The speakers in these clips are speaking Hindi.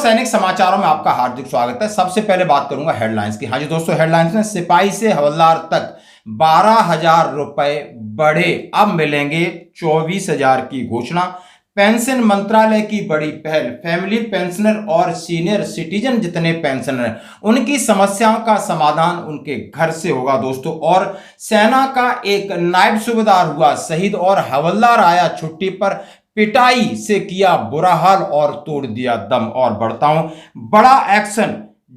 सैनिक समाचारों में आपका हार्दिक स्वागत है। सबसे पहले बात करूंगा हेडलाइंस की। हाँ जी दोस्तों, हेडलाइंस में सिपाही से हवलदार तक 12,000 रुपए बढ़े, अब मिलेंगे 24,000 की घोषणा। पेंशन मंत्रालय की बड़ी पहल, फैमिली पेंशनर और सीनियर सिटीजन जितने पेंशनर हैं उनकी समस्याओं का समाधान उनके घर से होगा दोस्तों। और सेना का एक नायब सूबेदार हुआ शहीद और हवलदार आया छुट्टी पर, पिटाई से किया बुरा हाल और तोड़ दिया दम। और बढ़ता हूं, बड़ा एक्शन,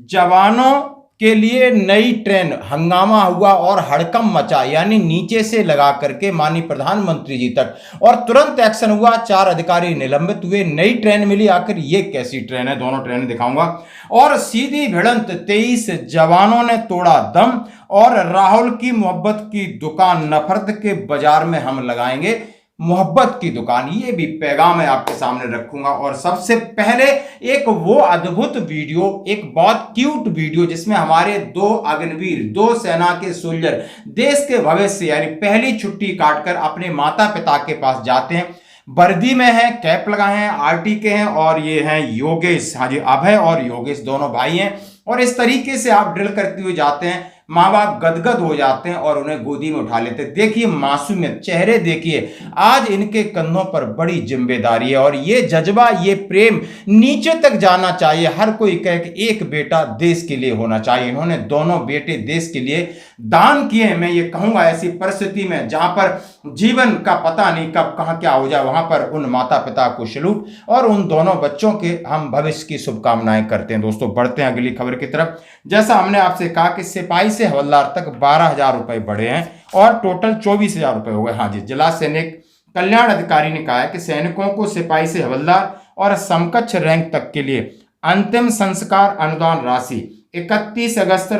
जवानों के लिए नई ट्रेन, हंगामा हुआ और हड़कंप मचा, यानी नीचे से लगा करके माननीय प्रधानमंत्री जी तक, और तुरंत एक्शन हुआ, 4 अधिकारी निलंबित हुए, नई ट्रेन मिली। आखिर ये कैसी ट्रेन है, दोनों ट्रेन दिखाऊंगा। और सीधी भिड़ंत, 23 जवानों ने तोड़ा दम, और राहुल की मोहब्बत की दुकान, नफरत के बाजार में हम लगाएंगे मोहब्बत की दुकान, ये भी पैगाम मैं आपके सामने रखूंगा। और सबसे पहले एक वो अद्भुत वीडियो, एक बहुत क्यूट वीडियो जिसमें हमारे 2 अग्निवीर, 2 सेना के सोल्जर देश के भविष्य यानी पहली छुट्टी काटकर अपने माता पिता के पास जाते हैं। वर्दी में है, कैप लगाए हैं, आरटी के हैं, और ये हैं योगेश। हाँ जी, अभय और योगेश दोनों भाई हैं। और इस तरीके से आप ड्रिल करते हुए जाते हैं, माँ बाप गदगद हो जाते हैं और उन्हें गोदी में उठा लेते हैं। देखिए मासूमियत, चेहरे देखिए, आज इनके कंधों पर बड़ी जिम्मेदारी है और ये जज्बा, ये प्रेम नीचे तक जाना चाहिए। हर कोई कहे कि एक बेटा देश के लिए होना चाहिए। इन्होंने दोनों बेटे देश के लिए दान किए हैं। मैं ये कहूंगा, ऐसी परिस्थिति में जहां पर जीवन का पता नहीं कब कहां क्या हो जाए, वहां पर उन माता पिता को सैल्यूट, और उन दोनों बच्चों के हम भविष्य की शुभकामनाएं करते हैं। दोस्तों बढ़ते हैं अगली खबर की तरफ। जैसा हमने आपसे कहा कि सिपाही से हवलदार तक 12,000 रुपए बढ़े हैं और टोटल 24,000 रुपए हो गए। हाँ जी, जिला सैनिक कल्याण अधिकारी ने कहा है कि सैनिकों को सिपाही से हवलदार और समकक्ष रैंक तक के लिए अंतिम संस्कार अनुदान राशि 31 अगस्त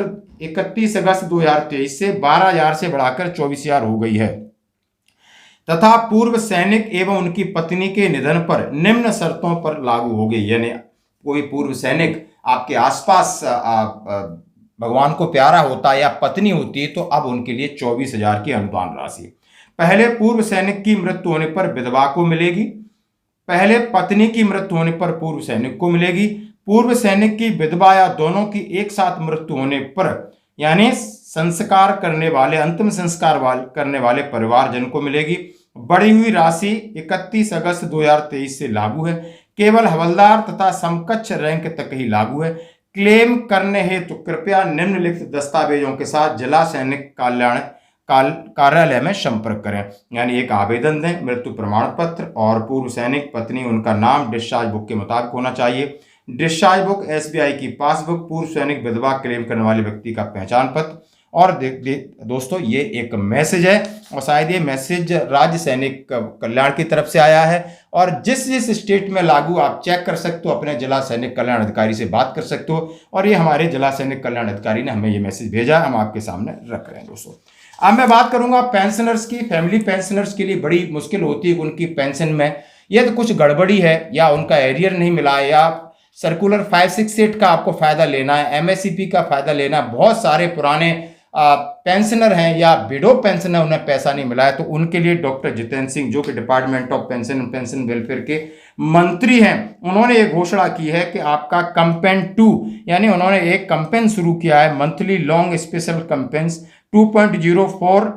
2023 से 12,000 से बढ़ाकर 24,000 हो गई है, तथा पूर्व सैनिक एवं उनकी पत्नी के निधन पर निम्न शर्तों पर लागू हो गई। यानी कोई पूर्व सैनिक आपके आसपास भगवान को प्यारा होता है या पत्नी होती है, तो अब उनके लिए 24,000 की अनुदान राशि। पहले पूर्व सैनिक की मृत्यु होने पर विधवा को मिलेगी, पहले पत्नी की मृत्यु होने पर पूर्व सैनिक को मिलेगी, पूर्व सैनिक की विधवा या दोनों की एक साथ मृत्यु होने पर, यानी संस्कार करने वाले, अंतिम संस्कार करने वाले परिवारजन को मिलेगी। बढ़ी हुई राशि 31 अगस्त 2023 से लागू है, केवल हवलदार तथा समकक्ष रैंक तक ही लागू है। क्लेम करने हेतु कृपया निम्नलिखित दस्तावेजों के साथ जिला सैनिक कल्याण कार्यालय में संपर्क करें। यानी एक आवेदन दें, मृत्यु प्रमाण पत्र, और पूर्व सैनिक पत्नी, उनका नाम डिस्चार्ज बुक के मुताबिक होना चाहिए, डिस्चार्ज बुक, एसबीआई की पासबुक, पूर्व सैनिक विधवा क्लेम करने वाले व्यक्ति का पहचान पत्र। और दोस्तों ये एक मैसेज है, और शायद ये मैसेज राज्य सैनिक कल्याण की तरफ से आया है, और जिस जिस स्टेट में लागू आप चेक कर सकते हो, अपने जिला सैनिक कल्याण अधिकारी से बात कर सकते हो। और ये हमारे जिला सैनिक कल्याण अधिकारी ने हमें ये मैसेज भेजा, हम आपके सामने रख रहे हैं। दोस्तों अब मैं बात करूंगा पेंशनर्स की। फैमिली पेंशनर्स के लिए बड़ी मुश्किल होती है उनकी पेंशन में, यदि कुछ गड़बड़ी है या उनका एरियर नहीं मिला है, या सर्कुलर 568 का आपको फायदा लेना है, एमएससीपी का फायदा लेना है, बहुत सारे पुराने पेंशनर हैं या विडो पेंशनर, उन्हें पैसा नहीं मिला है, तो उनके लिए डॉक्टर जितेंद्र सिंह, जो कि डिपार्टमेंट ऑफ पेंशन वेलफेयर के मंत्री हैं, उन्होंने ये घोषणा की है कि आपका कंपेन 2, यानी उन्होंने एक कंपेन शुरू किया है, मंथली लॉन्ग स्पेशल कंपेन्स 2.04,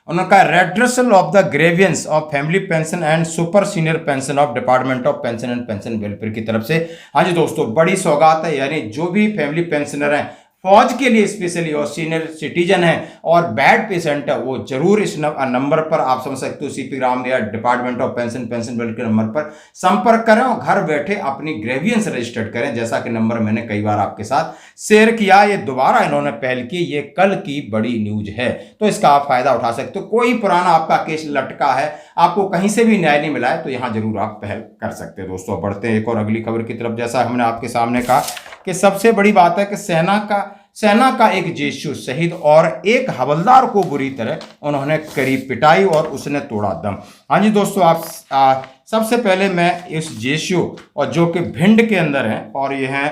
उनका redressal of the grievance of family pension and super senior pension of department of pension and pension welfare की तरफ से। हाँ जी दोस्तों, बड़ी सौगात है। यानी जो भी फैमिली पेंशनर हैं, फौज के लिए स्पेशली, और सीनियर सिटीजन है और बैड पेशेंट है, वो जरूर इस नंबर पर, आप समझ सकते हो, सीपी ग्राम या department of pension welfare number पर संपर्क करें और घर बैठे अपनी ग्रेवियंस रजिस्टर्ड करें। जैसा कि नंबर मैंने कई बार आपके साथ शेयर किया, ये दोबारा इन्होंने पहल की, ये कल की बड़ी न्यूज है, तो इसका आप फायदा उठा सकते हो। कोई पुराना आपका केस लटका है, आपको कहीं से भी न्याय नहीं मिला है, तो यहां जरूर आप पहल कर सकते हैं। दोस्तों बढ़ते हैं एक और अगली खबर की तरफ। जैसा हमने आपके सामने कहा कि सबसे बड़ी बात है कि सेना का एक जेशु शहीद और एक हवलदार को बुरी तरह उन्होंने करी पिटाई और उसने तोड़ा दम। हाँ जी दोस्तों, आप सबसे पहले मैं इस जेशु, और जो कि भिंड के अंदर है, और ये है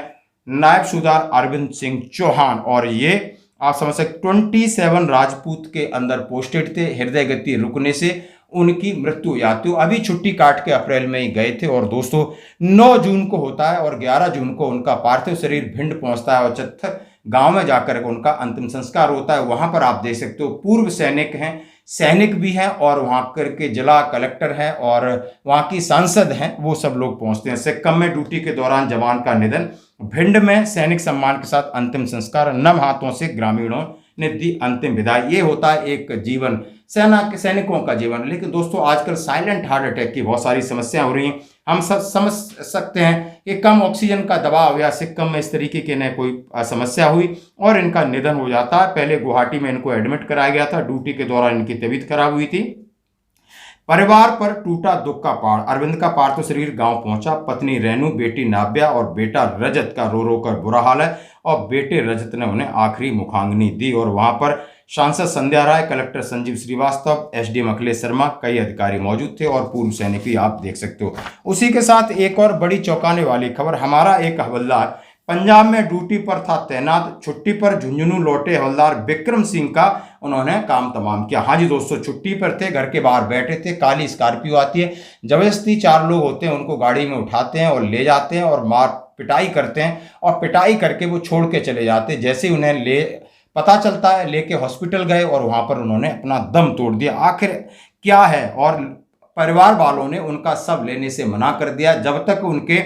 नायब सूबेदार अरविंद सिंह चौहान, और ये आप समझ सकते 27 राजपूत के अंदर पोस्टेड थे। हृदय गति रुकने से उनकी मृत्यु हो जाती है। अभी छुट्टी काट के अप्रैल में ही गए थे और दोस्तों 9 जून को होता है और 11 जून को उनका पार्थिव शरीर भिंड पहुंचता है और चत्थर गांव में जाकर उनका अंतिम संस्कार होता है। वहां पर आप देख सकते हो पूर्व सैनिक हैं, सैनिक भी हैं और वहां करके जिला कलेक्टर हैं और वहां की सांसद हैं, वो सब लोग पहुंचते हैं। सिक्किम में ड्यूटी के दौरान जवान का निधन, भिंड में सैनिक सम्मान के साथ अंतिम संस्कार, नम हाथों से ग्रामीणों ने दी अंतिम विदाई। ये होता है एक जीवन, सेना के सैनिकों का जीवन। लेकिन दोस्तों आजकल साइलेंट हार्ट अटैक की बहुत सारी समस्याएं हो रही हैं। हम सब समझ सकते हैं कि कम ऑक्सीजन का दबाव या सिक्किम में इस तरीके की न कोई समस्या हुई और इनका निधन हो जाता है। पहले गुवाहाटी में इनको एडमिट कराया गया था, ड्यूटी के दौरान इनकी तबीयत खराब हुई थी। परिवार पर टूटा दुख का पहाड़, अरविंद का पार्थिव शरीर गांव पहुंचा। पत्नी रेणु, बेटी नाव्या और बेटा रजत का रो रो कर बुरा हाल है और बेटे रजत ने उन्हें आखिरी मुखाग्नि दी। और वहां पर सांसद संध्या राय, कलेक्टर संजीव श्रीवास्तव, एसडीएम अखिलेश शर्मा, कई अधिकारी मौजूद थे और पूर्व सैनिक भी आप देख सकते हो। उसी के साथ एक और बड़ी चौंकाने वाली खबर, हमारा एक हवलदार पंजाब में ड्यूटी पर था तैनात, छुट्टी पर झुंझुनू लौटे हवलदार विक्रम सिंह का उन्होंने काम तमाम किया। हाँ जी दोस्तों, छुट्टी पर थे, घर के बाहर बैठे थे, काली स्कॉर्पियो आती है, जबरदस्ती 4 लोग होते हैं, उनको गाड़ी में उठाते हैं और ले जाते हैं और मार पिटाई करते हैं और पिटाई करके वो छोड़ के चले जाते हैं। जैसे ही उन्हें पता चलता है, लेके हॉस्पिटल गए और वहां पर उन्होंने अपना दम तोड़ दिया। आखिर क्या है, और परिवार वालों ने उनका शव लेने से मना कर दिया जब तक उनके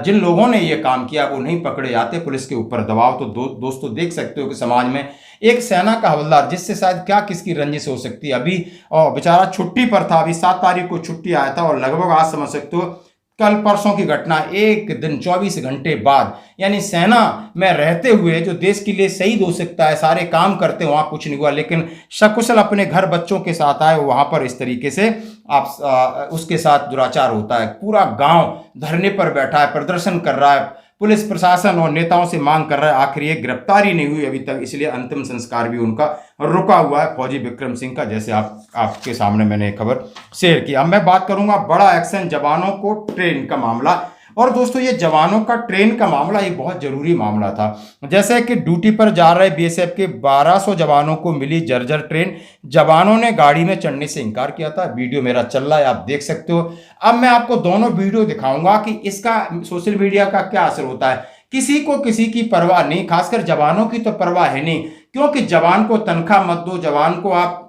जिन लोगों ने ये काम किया वो नहीं पकड़े जाते। पुलिस के ऊपर दबाव, तो दोस्तों देख सकते हो कि समाज में एक सेना का हवलदार, जिससे शायद क्या किसकी रंजिश हो सकती है, अभी बेचारा छुट्टी पर था, अभी 7 तारीख को छुट्टी आया था और लगभग आज समझ सकते हो कल परसों की घटना, एक दिन 24 घंटे बाद, यानी सेना में रहते हुए जो देश के लिए शहीद हो सकता है, सारे काम करते, वहां कुछ नहीं हुआ, लेकिन सकुशल अपने घर बच्चों के साथ आए, वहां पर इस तरीके से आप उसके साथ दुराचार होता है। पूरा गांव धरने पर बैठा है, प्रदर्शन कर रहा है, पुलिस प्रशासन और नेताओं से मांग कर रहा है, आखिर ये गिरफ्तारी नहीं हुई अभी तक, इसलिए अंतिम संस्कार भी उनका रुका हुआ है, फौजी विक्रम सिंह का, जैसे आपके सामने मैंने खबर शेयर की। अब मैं बात करूंगा बड़ा एक्शन, जवानों को ट्रेन का मामला। और दोस्तों ये जवानों का ट्रेन का मामला एक बहुत जरूरी मामला था। जैसे कि ड्यूटी पर जा रहे बीएसएफ के 1200 जवानों को मिली जर्जर ट्रेन, जवानों ने गाड़ी में चढ़ने से इनकार किया था। वीडियो मेरा चल रहा है, आप देख सकते हो। अब मैं आपको दोनों वीडियो दिखाऊंगा कि इसका सोशल मीडिया का क्या असर होता है। किसी को किसी की परवाह नहीं, खासकर जवानों की तो परवाह है नहीं, क्योंकि जवान को तनख्वाह मत दो, जवान को आप,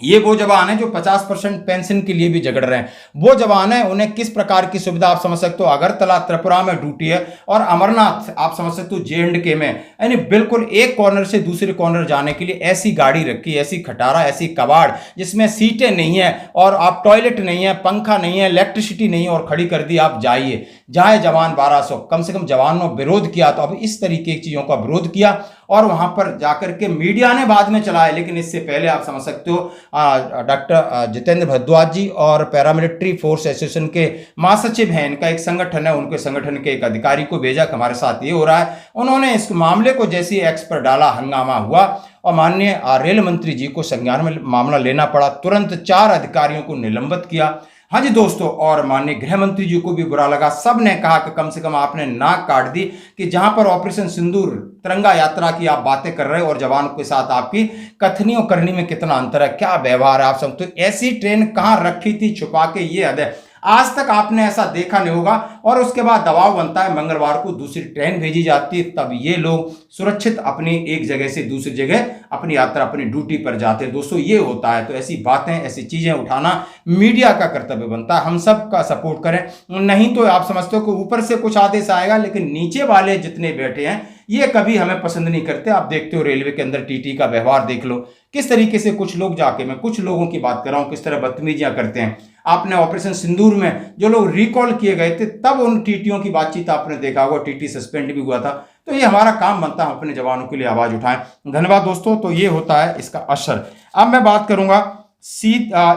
ये वो जवान है जो 50% पेंशन के लिए भी झगड़ रहे हैं, वो जवान है, उन्हें किस प्रकार की सुविधा आप समझ सकते हो। अगरतला त्रिपुरा में ड्यूटी है और अमरनाथ आप समझ सकते हो J&K में, यानी बिल्कुल एक कॉर्नर से दूसरे कॉर्नर जाने के लिए ऐसी गाड़ी रखी, ऐसी खटारा, ऐसी कबाड़ जिसमें सीटें नहीं है और आप टॉयलेट नहीं है, पंखा नहीं है, इलेक्ट्रिसिटी नहीं है और खड़ी कर दी, आप जाइए। जाए जवान 1200, कम से कम जवानों ने विरोध किया, तो अब इस तरीके की चीजों का विरोध किया और वहां पर जाकर के मीडिया ने बाद में चलाया, लेकिन इससे पहले आप समझ सकते हो डॉक्टर जितेंद्र भारद्वाज जी और पैरामिलिट्री फोर्स एसोसिएशन के महासचिव हैं, इनका एक संगठन है, उनके संगठन के एक अधिकारी को भेजा कि हमारे साथ ये हो रहा है। उन्होंने इस मामले को जैसे एक्स पर डाला, हंगामा हुआ और माननीय रेल मंत्री जी को संज्ञान में मामला लेना पड़ा, तुरंत 4 अधिकारियों को निलंबित किया। हाँ जी दोस्तों, और माननीय गृह मंत्री जी को भी बुरा लगा, सब ने कहा कि कम से कम आपने नाक काट दी कि जहां पर ऑपरेशन सिंदूर तिरंगा यात्रा की आप बातें कर रहे हो और जवानों के साथ आपकी कथनी और करनी में कितना अंतर है, क्या व्यवहार है आप सब। तो ऐसी ट्रेन कहां रखी थी छुपा के, ये हद है, आज तक आपने ऐसा देखा नहीं होगा। और उसके बाद दबाव बनता है, मंगलवार को दूसरी ट्रेन भेजी जाती है, तब ये लोग सुरक्षित अपनी एक जगह से दूसरी जगह अपनी यात्रा, अपनी ड्यूटी पर जाते हैं। दोस्तों ये होता है, तो ऐसी बातें, ऐसी चीजें उठाना मीडिया का कर्तव्य बनता है, हम सब का सपोर्ट करें, नहीं तो आप समझते हो कि ऊपर से कुछ आदेश आएगा लेकिन नीचे वाले जितने बैठे हैं ये कभी हमें पसंद नहीं करते। आप देखते हो रेलवे के अंदर टीटी का व्यवहार देख लो, किस तरीके से कुछ लोग जाके, मैं कुछ लोगों की बात कर रहा हूं, किस तरह बदतमीजियां करते हैं। आपने ऑपरेशन सिंदूर में जो लोग रिकॉल किए गए थे, तब उन टीटीओं की बातचीत आपने देखा होगा, टीटी सस्पेंड भी हुआ था। तो ये हमारा काम बनता है, हम अपने जवानों के लिए आवाज उठाएं। धन्यवाद दोस्तों। तो ये होता है इसका असर। अब मैं बात करूंगा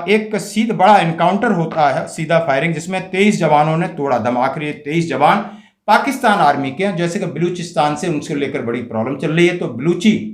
एक सीधा बड़ा एनकाउंटर होता है, सीधा फायरिंग, जिसमें 23 जवानों ने तोड़ा दम। आखिर 23 जवान पाकिस्तान आर्मी के हैं, जैसे कि बलूचिस्तान से उनसे लेकर बड़ी प्रॉब्लम चल रही है, तो बलूची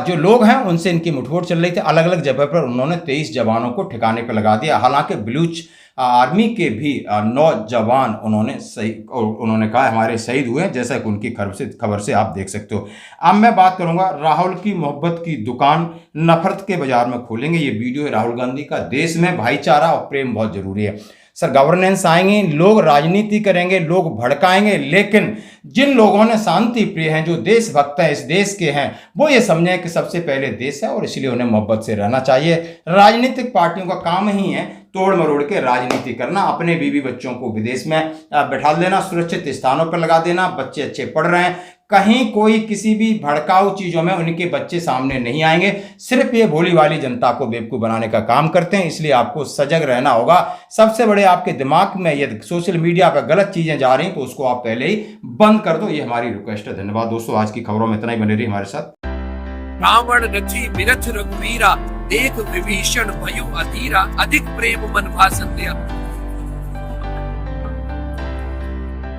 जो लोग हैं उनसे इनकी मुठभेड़ चल रही थी। अलग अलग जगह पर उन्होंने 23 जवानों को ठिकाने पर लगा दिया। हालांकि बलूच आर्मी के भी 9 जवान उन्होंने कहा हमारे शहीद हुए, जैसा कि उनकी खबर से आप देख सकते हो। अब मैं बात करूंगा राहुल की मोहब्बत की दुकान नफरत के बाजार में खोलेंगे। ये वीडियो है राहुल गांधी का। देश में भाईचारा और प्रेम बहुत जरूरी है सर। गवर्नेंस आएंगे, लोग राजनीति करेंगे, लोग भड़काएंगे, लेकिन जिन लोगों ने शांति प्रिय हैं, जो देशभक्त हैं, इस देश के हैं, वो ये समझें कि सबसे पहले देश है और इसलिए उन्हें मोहब्बत से रहना चाहिए। राजनीतिक पार्टियों का काम ही है तोड़ मरोड़ के राजनीति करना, अपने बीवी बच्चों को विदेश में बैठा देना, सुरक्षित स्थानों पर लगा देना, बच्चे अच्छे पढ़ रहे हैं, कहीं कोई किसी भी भड़काऊ चीजों में उनके बच्चे सामने नहीं आएंगे। सिर्फ ये भोली वाली जनता को बेवकूफ बनाने का काम करते हैं, इसलिए आपको सजग रहना होगा। सबसे बड़े आपके दिमाग में यदि सोशल मीडिया पर गलत चीजें जा रही तो उसको आप पहले ही बंद कर दो, ये हमारी रिक्वेस्ट है। धन्यवाद दोस्तों, आज की खबरों में इतना ही। बने रही हमारे साथ। रावण रथी मिरथ रघुवीरा, देख विभीषण भयो अधीरा, अधिक प्रेम मन भासन दिया।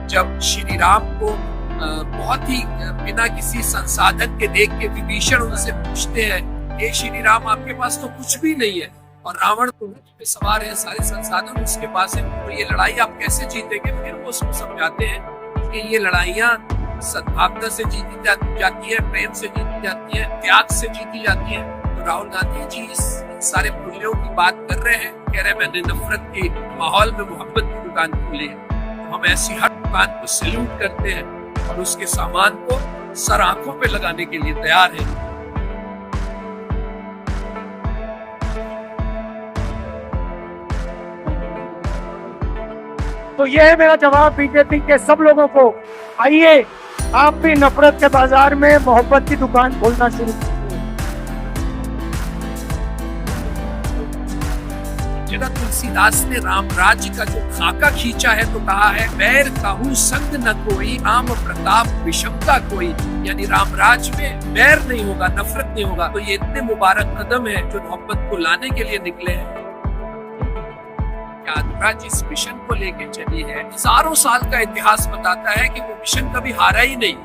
जब श्री राम को बहुत ही बिना किसी संसाधन के देख के विभीषण उनसे पूछते हैं, हे श्री राम आपके पास तो कुछ भी नहीं है और रावण तो रथ पे सवार है, सारे संसाधन उसके पास है, तो ये लड़ाई आप कैसे जीतेंगे? फिर वो उसको समझाते हैं कि ये लड़ाइयाँ सद्भावना से जीती जाती है, प्रेम से जीती जाती है, त्याग से जीती जाती है। तो राहुल गांधी जी इस सारे मूल्यों की बात कर रहे हैं, कह रहे हैं मैंने नफरत के माहौल में मोहब्बत की दुकान खोली है। तो हम ऐसी हर दुकान को सैल्यूट करते हैं और उसके सामान को सर आंखों पे लगाने के लिए तैयार है। तो यह है मेरा जवाब बीजेपी के सब लोगों को, आइए आप भी नफरत के बाजार में मोहब्बत की दुकान खोलना शुरू कीजिए। जगह तुलसीदास ने राम राज्य का जो खाका खींचा है तो कहा है, बैर काहू संग न कोई, राम प्रताप विषमता कोई। यानी राम राज्य में बैर नहीं होगा, नफरत नहीं होगा। तो ये इतने मुबारक कदम है जो मोहब्बत को लाने के लिए निकले हैं। यात्रा जिस मिशन को लेके चली है, हजारों साल का इतिहास बताता है कि वो मिशन कभी हारा ही नहीं।